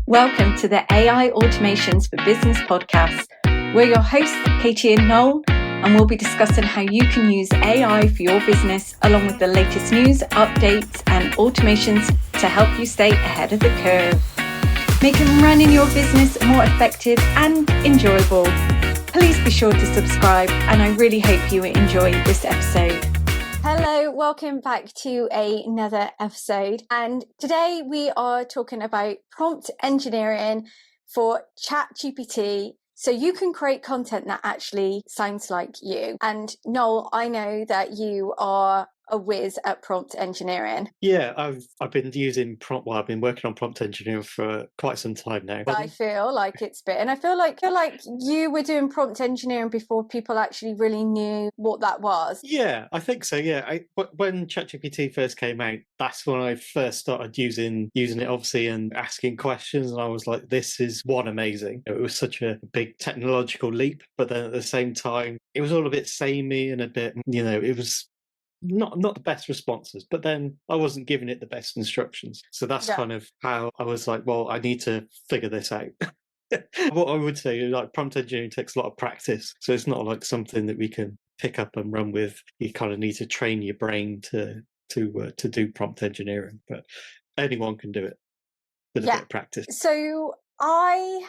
Welcome to the AI Automations for Business podcast. We're your hosts, Katie and Noel, and we'll be discussing how you can use AI for your business, along with the latest news, updates, and automations to help you stay ahead of the curve. Making running your business more effective and enjoyable. Please be sure to subscribe, and I really hope you enjoy this episode. Hello, welcome back to another episode. And today we are talking about prompt engineering for ChatGPT, so you can create content that actually sounds like you. And Noel, I know that you are a whiz at prompt engineering. Yeah, I've been using I've been working on prompt engineering for quite some time now. I feel like it's been, and I feel like you were doing prompt engineering before people actually really knew what that was. Yeah, I think so. Yeah, when ChatGPT first came out, that's when I first started using it, obviously, and asking questions. And I was like, "This is amazing!" It was such a big technological leap, but then at the same time, it was all a bit samey and a bit, it was not the best responses, but then I wasn't giving it the best instructions. So that's kind of how I was like, well, I need to figure this out. What I would say is, like, prompt engineering takes a lot of practice. So it's not like something that we can pick up and run with. You kind of need to train your brain to do prompt engineering, but anyone can do it with a bit of practice. So I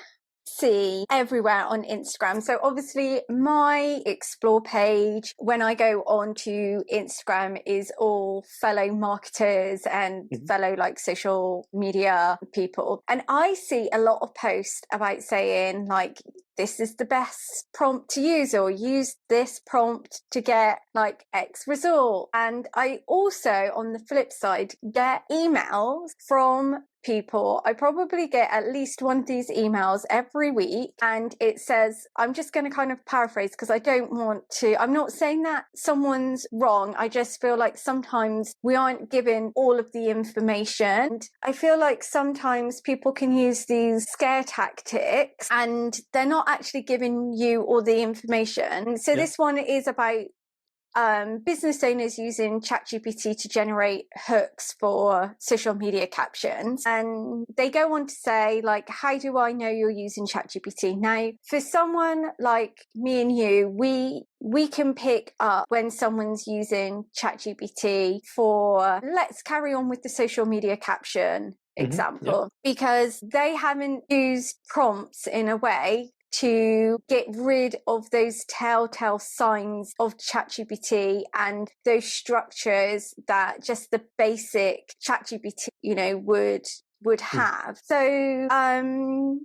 see everywhere on Instagram. So obviously my explore page when I go on to Instagram is all fellow marketers and fellow like social media people. And I see a lot of posts about saying like, this is the best prompt to use, or use this prompt to get like X result. And I also, on the flip side, get emails from people. I probably get at least one of these emails every week, and it says, I'm just going to kind of paraphrase because I'm not saying that someone's wrong. I just feel like sometimes we aren't given all of the information. I feel like sometimes people can use these scare tactics and they're not actually giving you all the information. So this one is about business owners using ChatGPT to generate hooks for social media captions. And they go on to say, like, how do I know you're using ChatGPT? Now, for someone like me and you, we can pick up when someone's using ChatGPT for, let's carry on with the social media caption example, because they haven't used prompts in a way to get rid of those telltale signs of ChatGPT and those structures that just the basic ChatGPT, would have. So, and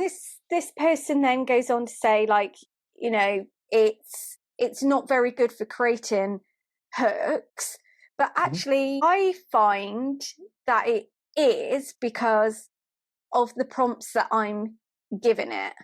this person then goes on to say, like, it's not very good for creating hooks, but actually I find that it is because of the prompts that I'm given it.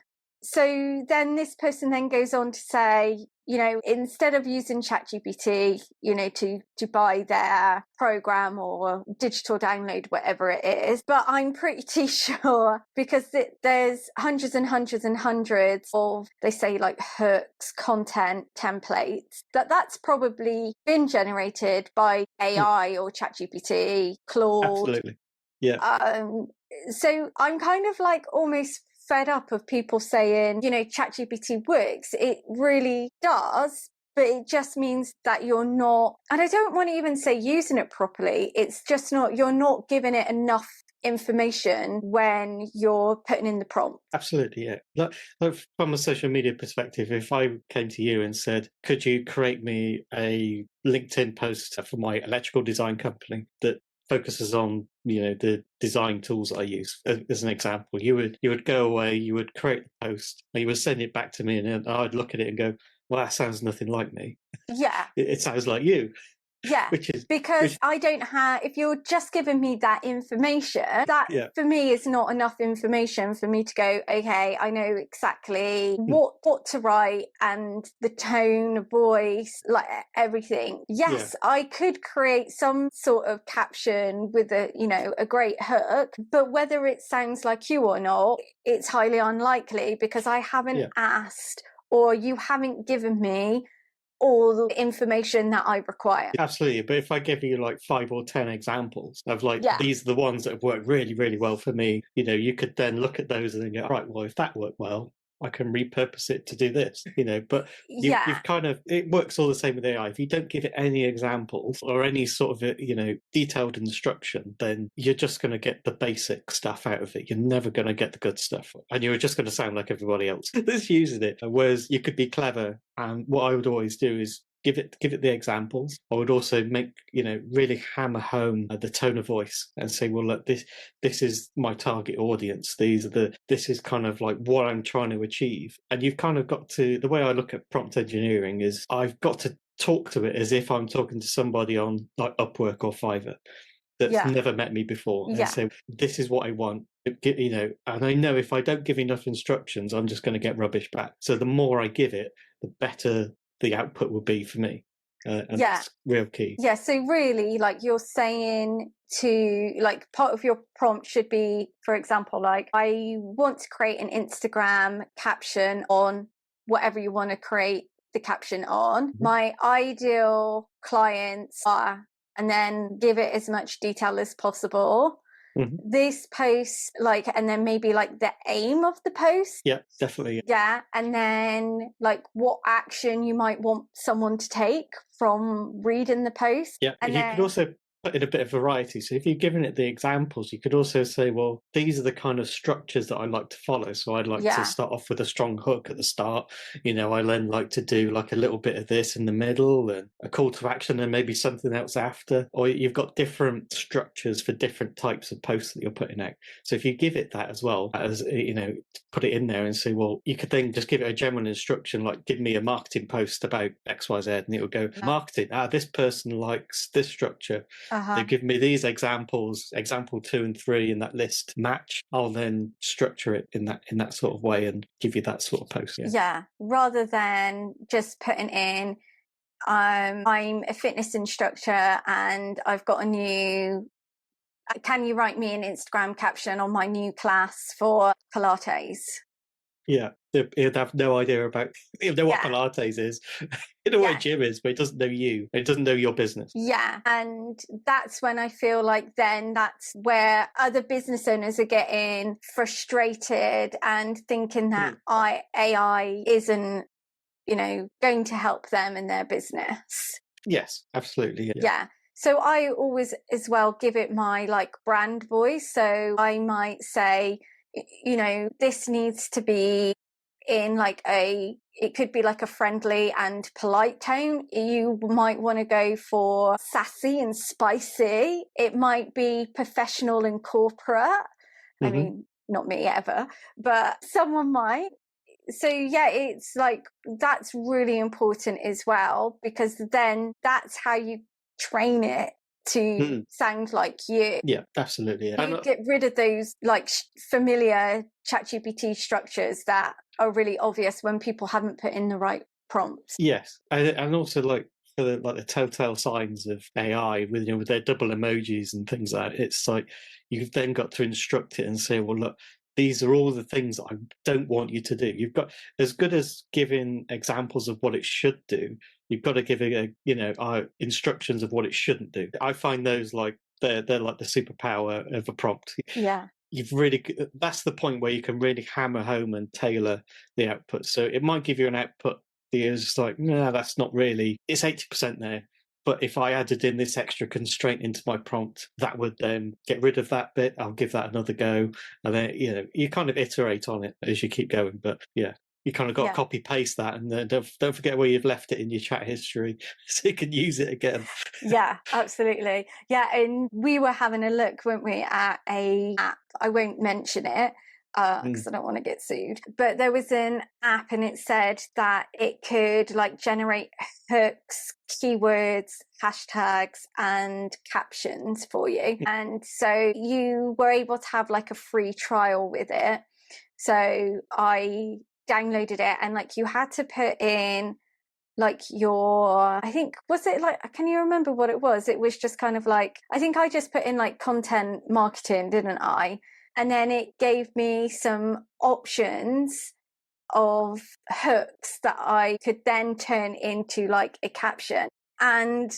So then this person then goes on to say, instead of using ChatGPT, to buy their program or digital download, whatever it is. But I'm pretty sure, because there's hundreds and hundreds and hundreds of, they say, like hooks, content, templates, that's probably been generated by AI or ChatGPT, Claude. Absolutely. Yeah. So I'm kind of like almost fed up of people saying, ChatGPT works. It really does, but it just means that you're not, and I don't want to even say using it properly. It's just you're not giving it enough information when you're putting in the prompt. Absolutely, yeah. Like from a social media perspective, if I came to you and said, could you create me a LinkedIn post for my electrical design company that focuses on the design tools that I use, as an example, you would go away, you would create the post, and you would send it back to me, and I'd look at it and go, well, that sounds nothing like me. Yeah. It sounds like you. Yeah, because I don't have, if you're just giving me that information, that for me is not enough information for me to go, okay, I know exactly what to write and the tone of voice, like everything. Yes, I could create some sort of caption with a great hook, but whether it sounds like you or not, it's highly unlikely because I haven't asked, or you haven't given me all the information that I require. Absolutely. But if I give you like 5 or 10 examples of like, these are the ones that have worked really, really well for me, you could then look at those and then go, right, well, if that worked well, I can repurpose it to do this, but you've kind of, it works all the same with AI. If you don't give it any examples or any sort of, detailed instruction, then you're just going to get the basic stuff out of it. You're never going to get the good stuff. And you're just going to sound like everybody else that's using it. Whereas you could be clever. And what I would always do is give it the examples. I would also make, really hammer home the tone of voice and say, well, look, this is my target audience. This is kind of like what I'm trying to achieve. And you've kind of got to, the way I look at prompt engineering is I've got to talk to it as if I'm talking to somebody on like Upwork or Fiverr that's never met me before and say, this is what I want. And I know if I don't give enough instructions, I'm just going to get rubbish back. So the more I give it, the better the output will be for me. And that's real key. Yeah, so really, like you're saying to, like, part of your prompt should be, for example, like, I want to create an Instagram caption on whatever you want to create the caption on. Mm-hmm. My ideal clients are, and then give it as much detail as possible. Mm-hmm. This post, like, and then maybe like the aim of the post. Yeah, definitely. Yeah. And then like what action you might want someone to take from reading the post. Yeah. And you could also put in a bit of variety. So if you're giving it the examples, you could also say, well, these are the kind of structures that I like to follow. So I'd like to start off with a strong hook at the start. I then like to do like a little bit of this in the middle and a call to action and maybe something else after. Or you've got different structures for different types of posts that you're putting out. So if you give it that as well, as put it in there and say, well, you could then just give it a general instruction, like give me a marketing post about XYZ, and it will go, marketing, this person likes this structure. They give me these examples, example 2 and 3 in that list match. I'll then structure it in that sort of way and give you that sort of post. Yeah. Rather than just putting in, I'm a fitness instructor and I've got a new, can you write me an Instagram caption on my new class for Pilates? Yeah, he'd have no idea about, what Pilates is. You know what a gym is, but it doesn't know you. It doesn't know your business. Yeah, and that's when I feel like then that's where other business owners are getting frustrated and thinking that AI isn't, going to help them in their business. Yes, absolutely. Yeah. So I always as well give it my like brand voice. So I might say, this needs to be in like it could be like a friendly and polite tone. You might want to go for sassy and spicy. It might be professional and corporate. Mm-hmm. I mean, not me ever, but someone might. So yeah, it's like, that's really important as well, because then that's how you train it to sound like you. Yeah, absolutely. Yeah. You get rid of those like familiar ChatGPT structures that are really obvious when people haven't put in the right prompts. Yes, and also like for the telltale signs of AI with their double emojis and things like that, it's like you've then got to instruct it and say, well, look, these are all the things that I don't want you to do. You've got, as good as giving examples of what it should do, you've got to give it instructions of what it shouldn't do. I find those like they're like the superpower of a prompt. Yeah. That's the point where you can really hammer home and tailor the output. So it might give you an output that is just like, no, that's not really, it's 80% there. But if I added in this extra constraint into my prompt, that would then get rid of that bit. I'll give that another go. And then, you kind of iterate on it as you keep going. But yeah, you kind of got to copy paste that. And then don't forget where you've left it in your chat history so you can use it again. Yeah, absolutely. Yeah. And we were having a look, weren't we, at a app. I won't mention it, because I don't want to get sued. But there was an app and it said that it could like generate hooks, keywords, hashtags and captions for you. And so you were able to have like a free trial with it. So I downloaded it and like you had to put in like I think, was it like, can you remember what it was? It was just kind of like, I think I just put in like content marketing, didn't I? And then it gave me some options of hooks that I could then turn into like a caption. And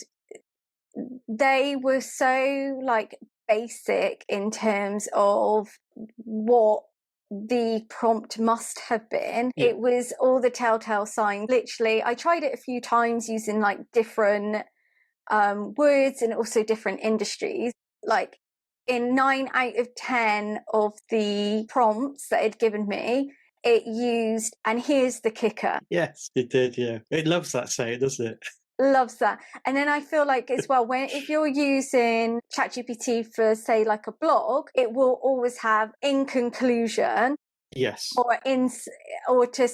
they were so like basic in terms of what the prompt must have been. Yeah. It was all the telltale signs. Literally, I tried it a few times using like different words and also different industries. Like in 9 out of 10 of the prompts that it given me, it used, and here's the kicker. Yes, it did. Yeah, it loves that saying, doesn't it? Loves that. And then I feel like as well, if you're using ChatGPT for say like a blog, it will always have in conclusion, Yes. or to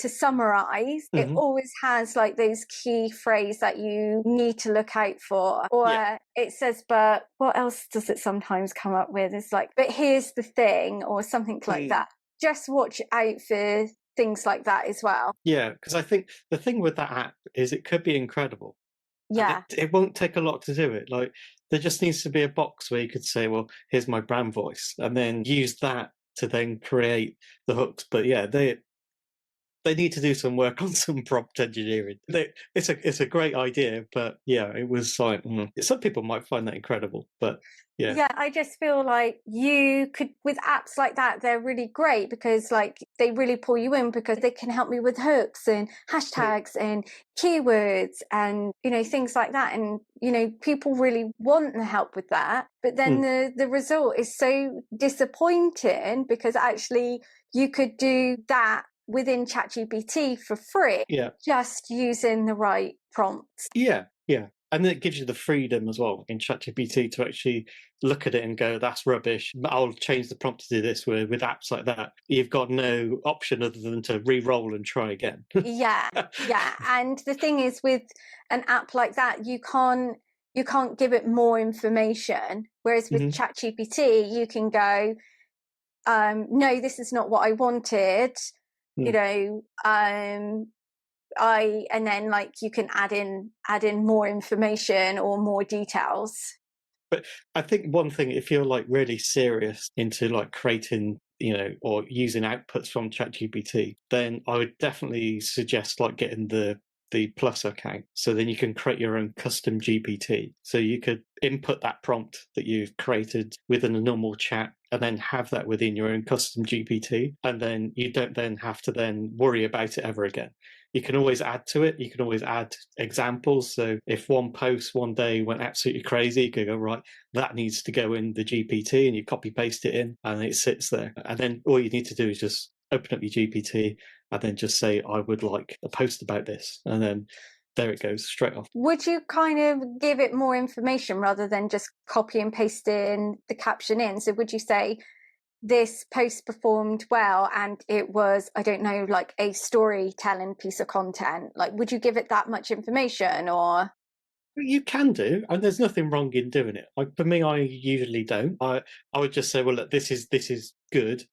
summarize. It always has like those key phrases that you need to look out for. Or it says, but what else does it sometimes come up with? It's like, but here's the thing, or something like that. Just watch out for things like that as well. Yeah, because I think the thing with that app is it could be incredible. Yeah. It won't take a lot to do it. Like, there just needs to be a box where you could say, well, here's my brand voice, and then use that to then create the hooks. But yeah, they need to do some work on some prompt engineering. It's a great idea, but yeah, it was like some people might find that incredible, but yeah. Yeah, I just feel like you could, with apps like that, they're really great because like they really pull you in because they can help me with hooks and hashtags and keywords and, you know, things like that. And, you know, people really want the help with that. But then the result is so disappointing because actually you could do that within ChatGPT for free, just using the right prompts. Yeah. And it gives you the freedom as well in ChatGPT to actually look at it and go, that's rubbish. I'll change the prompt to do this. With apps like that, you've got no option other than to re-roll and try again. Yeah. And the thing is, with an app like that, you can't give it more information. Whereas with ChatGPT, you can go, no, this is not what I wanted. You know, and then like you can add in more information or more details. But I think one thing, if you're like really serious into like creating, you know, or using outputs from ChatGPT, then I would definitely suggest like getting the Plus account. So then you can create your own custom GPT. So you could input that prompt that you've created within a normal chat and then have that within your own custom GPT. And then you don't then have to then worry about it ever again. You can always add to it. You can always add examples. So if one post one day went absolutely crazy, you could go, right, that needs to go in the GPT, and you copy paste it in and it sits there. And then all you need to do is just open up your GPT and then just say, I would like a post about this. And then there it goes straight off. Would you kind of give it more information rather than just copy and paste in the caption in? So would you say, this post performed well and it was, I don't know, like a storytelling piece of content? Like, would you give it that much information? Or you can do, and there's nothing wrong in doing it. Like for me, I usually don't. I would just say, well, look, this is good,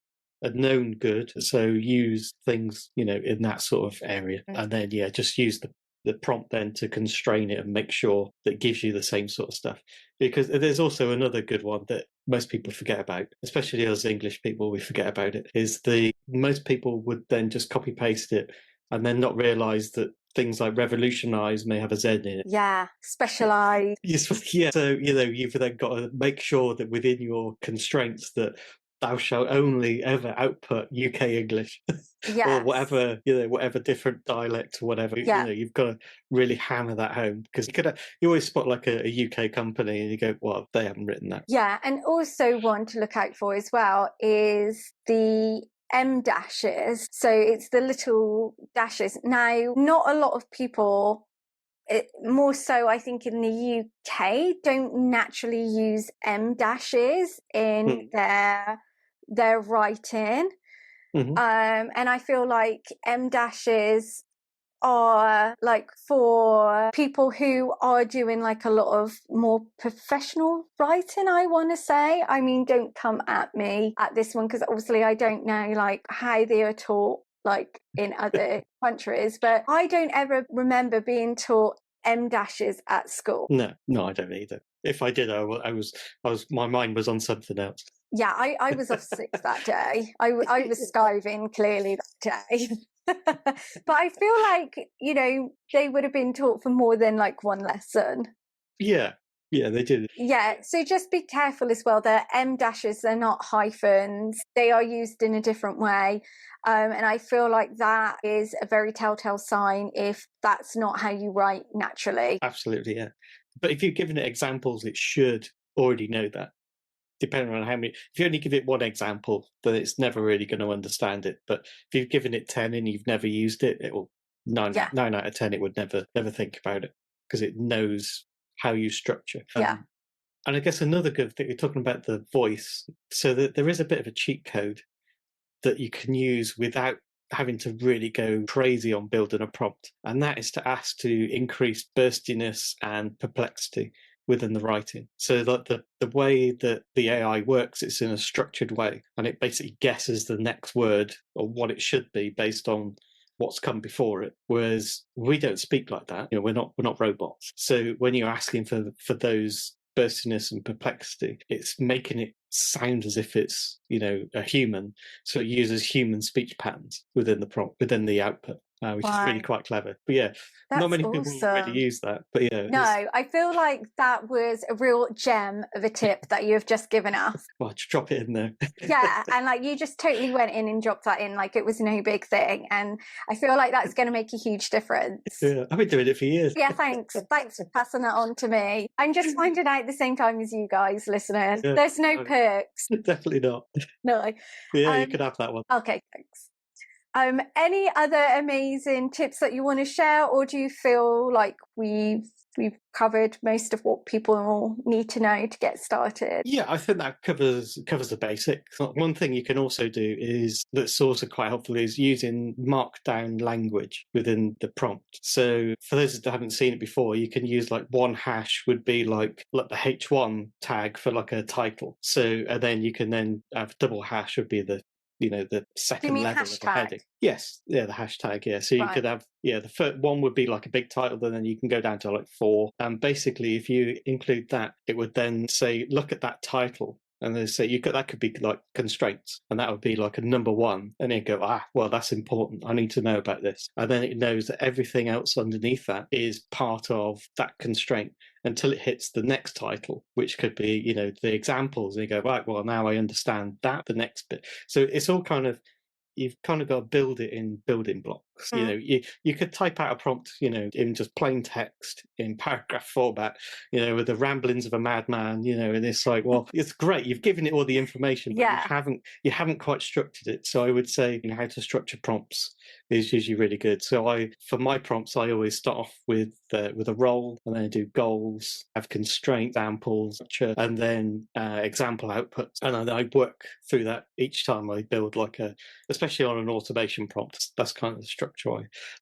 a known good. So use things, you know, in that sort of area, and then just use the prompt then to constrain it and make sure that it gives you the same sort of stuff. Because there's also another good one that most people forget about, especially us English people, we forget about it, is most people would then just copy paste it and then not realize that things like revolutionize may have a Z in it. Yeah, specialize. Yeah. So, you know, you've then got to make sure that within your constraints that thou shalt only ever output UK English or whatever, you know, whatever different dialect or whatever, you know, you've got to really hammer that home because you always spot like a UK company and you go, well, they haven't written that. Yeah. And also one to look out for as well is the M dashes. So it's the little dashes. Now, not a lot of people, more so I think in the UK, don't naturally use M dashes in their writing. And I feel like M dashes are like for people who are doing like a lot of more professional writing, I want to say. I mean, don't come at me at this one because obviously I don't know like how they are taught like in other countries, but I don't ever remember being taught M dashes at school. No, I don't either. If I did, I was my mind was on something else. Yeah, I was off sick that day. I was skiving clearly that day. But I feel like, they would have been taught for more than like one lesson. Yeah, they did. Yeah, so just be careful as well. They're M dashes, they're not hyphens. They are used in a different way. And I feel like that is a very telltale sign if that's not how you write naturally. Absolutely, yeah. But if you've given it examples, it should already know that. Depending on how many, if you only give it one example, then it's never really going to understand it. But if you've given it 10 and you've never used it, it will nine out of 10, it would never think about it because it knows how you structure. Yeah. And I guess another good thing, you're talking about the voice, so that there is a bit of a cheat code that you can use without having to really go crazy on building a prompt. And that is to ask to increase burstiness and perplexity within the writing. So that the way that the AI works, it's in a structured way, and it basically guesses the next word or what it should be based on what's come before it. Whereas we don't speak like that. We're not robots. So when you're asking for those burstiness and perplexity, it's making it sound as if it's a human. So it uses human speech patterns within the prompt, within the output. Which is really quite clever. But yeah, that's not many awesome. people really use that. But yeah. No, I feel like that was a real gem of a tip that you have just given us. Well, just drop it in there. Yeah, and like you just totally went in and dropped that in like it was no big thing. And I feel like that's going to make a huge difference. Yeah, I've been doing it for years. Yeah, thanks. Thanks for passing that on to me. I'm just finding out at the same time as you guys, listeners. Yeah, there's no perks. Definitely not. No. Yeah, you could have that one. Okay, thanks. Any other amazing tips that you want to share, or do you feel like we've covered most of what people need to know to get started? Yeah, I think that covers the basics. One thing you can also do is that's also quite helpful is using markdown language within the prompt. So for those that haven't seen it before, you can use like one hash would be like the H1 tag for like a title. So and then you can then have double hash would be the second level hashtag? Of the heading. Yes, yeah, the hashtag, yeah. So you could have, the first one would be like a big title, and then you can go down to like 4. And basically, if you include that, it would then say, look at that title. And they say that could be like constraints, and that would be like a number 1. And then go, well, that's important. I need to know about this. And then it knows that everything else underneath that is part of that constraint until it hits the next title, which could be, the examples. And you go, right, well, now I understand that, the next bit. So it's all kind of, you've kind of got to build it in building blocks. You could type out a prompt, in just plain text in paragraph format, with the ramblings of a madman, and it's like, well, it's great. You've given it all the information, but you haven't quite structured it. So I would say how to structure prompts is usually really good. So for my prompts, I always start off with a role, and then I do goals, have constraint examples, and then example outputs. And then I work through that each time I build especially on an automation prompt. That's kind of the structure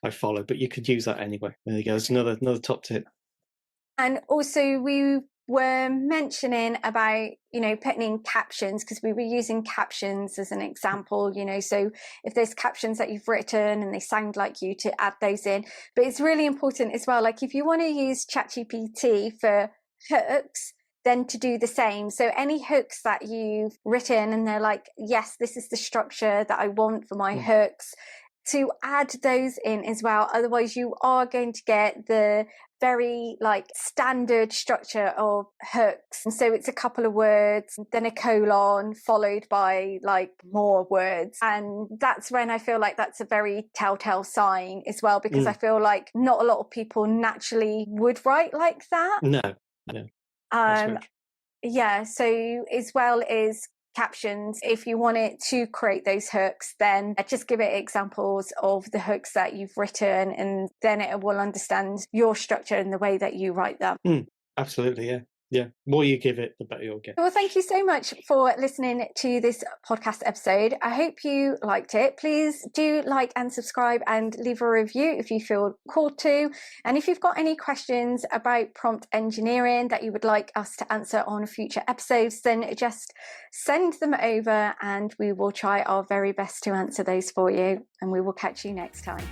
I follow, but you could use that anyway. There you go. It's another top tip. And also we were mentioning about, putting in captions, because we were using captions as an example, so if there's captions that you've written and they sound like you, to add those in. But it's really important as well, like if you want to use ChatGPT for hooks, then to do the same. So any hooks that you've written and they're like, yes, this is the structure that I want for my hooks, to add those in as well. Otherwise you are going to get the very standard structure of hooks. And so it's a couple of words, then a colon followed by more words. And that's when I feel like that's a very telltale sign as well, because I feel like not a lot of people naturally would write like that. No. Yeah, so as well as captions, if you want it to create those hooks, then just give it examples of the hooks that you've written, and then it will understand your structure and the way that you write them. Absolutely, yeah. Yeah, the more you give it, the better you'll get. Well, thank you so much for listening to this podcast episode. I hope you liked it. Please do like and subscribe and leave a review if you feel called to. And if you've got any questions about prompt engineering that you would like us to answer on future episodes, then just send them over and we will try our very best to answer those for you. And we will catch you next time.